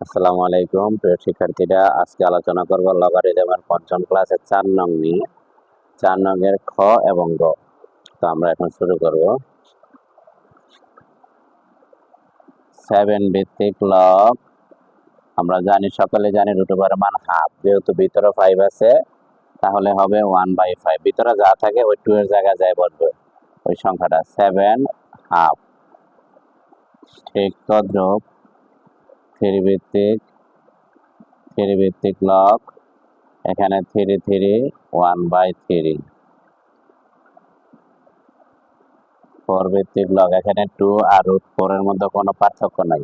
আসসালামু আলাইকুম প্রিয় শিক্ষার্থীরা, আজকে আলোচনা করব লগারিদমের পঞ্চম ক্লাসের 4 নং নিয়ে। 4 নংয়ের খ এবং গ। তো আমরা এখন শুরু করব। 7 ভিত্তিক লগ আমরা সকলে জানি রুট ওভারের মান হাফ। যেহেতু ভিতরে 5 আছে তাহলে হবে 1/5। ভিতরে যা থাকে ওই 2 এর জায়গায় যায় বসবে ওই সংখ্যাটা 7 হাফ। ঠিক তদ্রূপ 3 ভিত্তিক লগ এখানে 3 1/3। 4 ভিত্তিক লগ এখানে 2 আর √4 এর মধ্যে কোনো পার্থক্য নাই।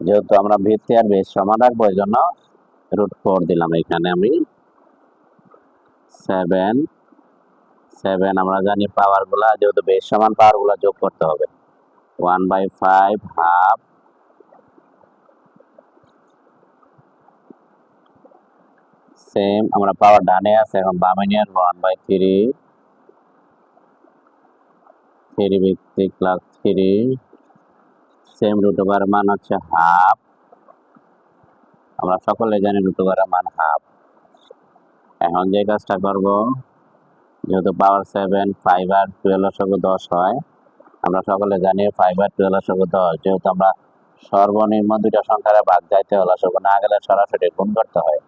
যেহেতু আমরা ভিত্তি আর বেস সমান রাখবো এই জন্য √4 দিলাম। এখানে আমি 7 আমরা জানি পাওয়ার গুলা, যেহেতু বেস সমান পাওয়ার গুলা যোগ করতে হবে। 1/5 হাফ সেম আমরা পাওয়ার ডানে আছে, এখন বামে নিয়ে আসবো 1/3। 3 ভিত্তিক লগ 3 সেম রুট ওভার মান হচ্ছে হাফ। আমরা সকলে জানি রুট ওভারের মান হাফ। এখন যে কাজটা করব, যেহেতু পাওয়ার 7 5 আর 12 লসাগু 10 হয়, আমরা সকলে জানি 5 আর 12 লসাগু 10। যেহেতু আমরা সর্বনিম্ন দুইটা সংখ্যার ভাগ যাইতে হলে লসাগু না গেলে সরাসরি গুণ করতে হয়,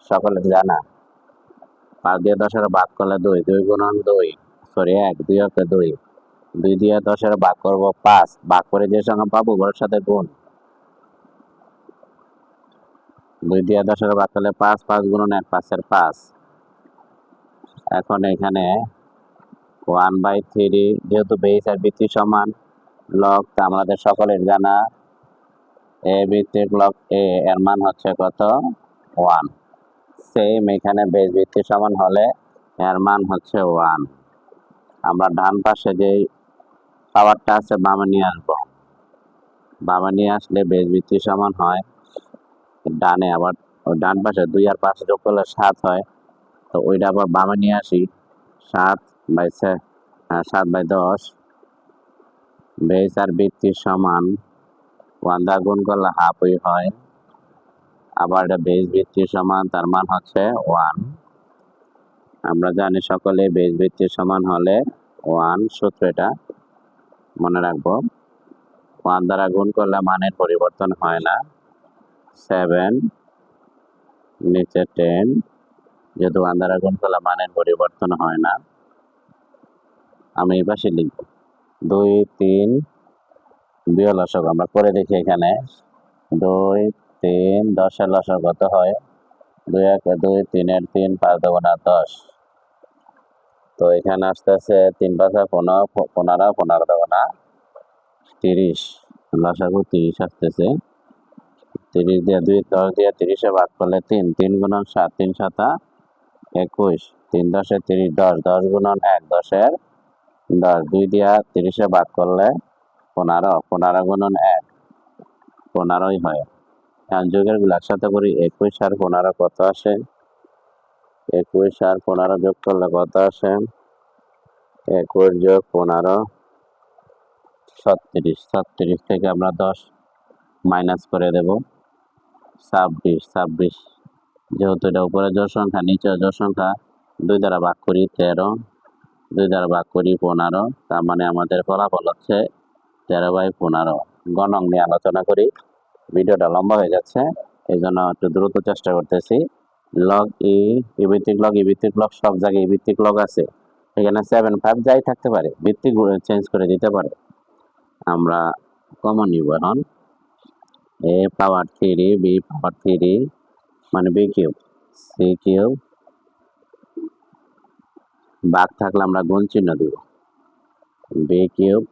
সকলে জানা। 5 দিয়ে 10 এর ভাগ করলে 2, 2 গুণন 2 সরি 1, 2 একে 2, 2 দিয়ে 10 এর ভাগ করব 5, ভাগ করে যে সংখ্যা পাবো ওর সাথে গুণ। 2 দিয়ে 10 এর ভাগ করলে 5, 5 গুণন 1, 5 এর 5। এখন এখানে 1/3 যেহেতু বেস আর ভিত্তি সমান, লগ তা আমাদের সকলের জানা। এ ভিত্তিক লগ এ এর মান হচ্ছে কত? 1। সেম এখানে বেস ভিত্তি সমান হলে এর মান হচ্ছে 1। আমরা ডান পাশে যে পাওয়ারটা আছে বামে নিয়ে আসবো। বামে নিয়ে আসলে বেস ভিত্তি সমান হয়। ডানে আবার ডান পাশে 2 আর 5 যোগ করলে 7 হয়, তো ওইটা আবার বামে নিয়ে আসি। 7/10 বেস আর ভিত্তি সমান 1 দ্বারা গুণ করলে হাফই হয়। আবার এটা বেস ভিত্তি সমান, তার মান হচ্ছে 1। আমরা জানি সকলে বেস ভিত্তি সমান হলে 1 সূত্র, এটা মনে রাখবো। 1 দ্বারা গুণ করলে মানের পরিবর্তন হয় না। 7 নিচে 10, যেহেতু 1 দ্বারা গুণ করলে মানের পরিবর্তন হয় না, আমি এই পাশে লিখব 2 3 বিয়োগ লসাগু আমরা করে দেখি। এখানে 2 3 10 এর লসাগু কত হয়? 2 1 2, 3 এর 3, 5 2 10। তো এখানে আসতে আছে 3 5 15, 15 15 2 30, লসাগু 30 আসতেছে। 30 দিয়ে 2 10 দিয়ে 30 এ ভাগ করলে 3, 3 গুণন 7, 3 7 21, 3 10 এ 30, 10 10 গুণন 1, 10 এর 10, 2 দিয়া 30 এ ভাগ করলে 15, 15 গুণন 1 15ই হয়। এখন যোগের গুলো একসাথে করি। 21 আর 15 কত আসে? 21 আর 15 যোগ করলে কত আসে? 21 যোগ 15 36। 36 থেকে আমরা 10 মাইনাস করে দেব 26। 26 যেহেতু এটা উপরে জোড় সংখ্যা নিচে জোড় সংখ্যা, 2 দ্বারা ভাগ করি 13, 2 দ্বারা ভাগ করি 15, তার মানে আমাদের ফলাফল হচ্ছে 13/15। গণং নিয়ে আলোচনা করি, ভিডিওটা লম্বা হয়ে যাচ্ছে এই জন্য একটু দ্রুত চেষ্টা করতেছি। লগ ই ভিত্তিক লগ, ই ভিত্তিক লগ সব জায়গায় ই ভিত্তিক লগ আছে। এখানে 7 5 যাই থাকতে পারে, ভিত্তিক চেঞ্জ করে দিতে পারে। আমরা কমন নিব এখন। এ পাওয়ার 3 বি পাওয়ার 3 মানে বি কিউব, সি কিউব, ভাগ থাকলে আমরা গুণ চিহ্ন দিব। B cube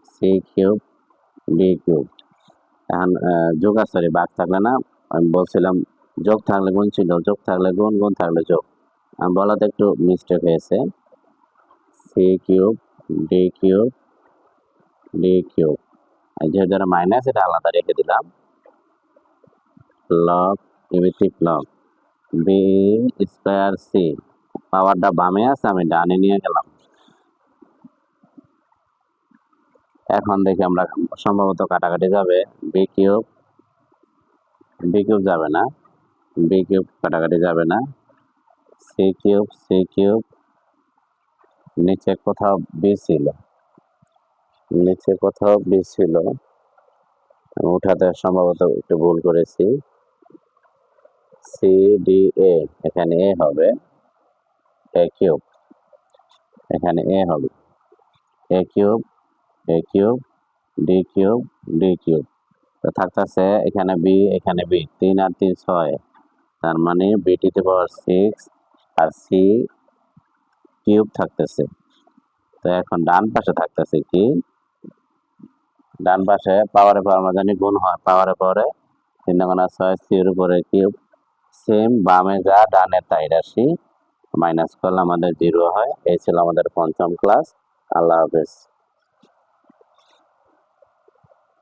c cube D cube. এখন যোগ সরি ভাগ থাকলে না, আমি বলছিলাম যোগ থাকলে গুণ ছিল, যোগ থাকলে গুণ, গুণ থাকলে যোগ। আমি বলাতে একটু মিস্টেক হয়েছে। C cube D cube D cube, যেহেতু যারা মাইনাস এটা আলাদা রেখে দিলাম। লগ ভিত্তিক লগ বি স্কয়ার সি, পাওয়ারটা বামে আছে আমি ডানে নিয়ে গেলাম। এখন দেখি আমরা সম্ভবত কাটাকাটি যাবে। বি কিউব বি কিউব যাবে না, বি কিউব কাটাকাটি যাবে না, সি কিউব, সি কিউব, নিচে কোথাও বি ছিল, নিচে কোথাও বি ছিল, উঠাতে সম্ভবত একটু ভুল করেছি। সি ডি এ, এখানে এ হবে, এ কিউব, এখানে এ হবে, A cube, A cube, D cube, D cube, তো থাকতেছে এখানে বি, এখানে বি, 3 আর 3 6, তার মানে বি টু দি পাওয়ার 6 আর সি কিউব থাকতেছে। তো এখন ডান পাশে থাকতেছে কি, ডান পাশে পাওয়ারে পাওয়ার আমরা জানি গুণ হয়, পাওয়ারে পাওয়ারে 3 গুণা 6, সি এর উপরে কিউব, সেম বামে যা ডানে তাই রাশি, মাইনাস করলে আমাদের 0 হয়। এই ছিল আমাদের পঞ্চম ক্লাস। আল্লাহ হাফেজ।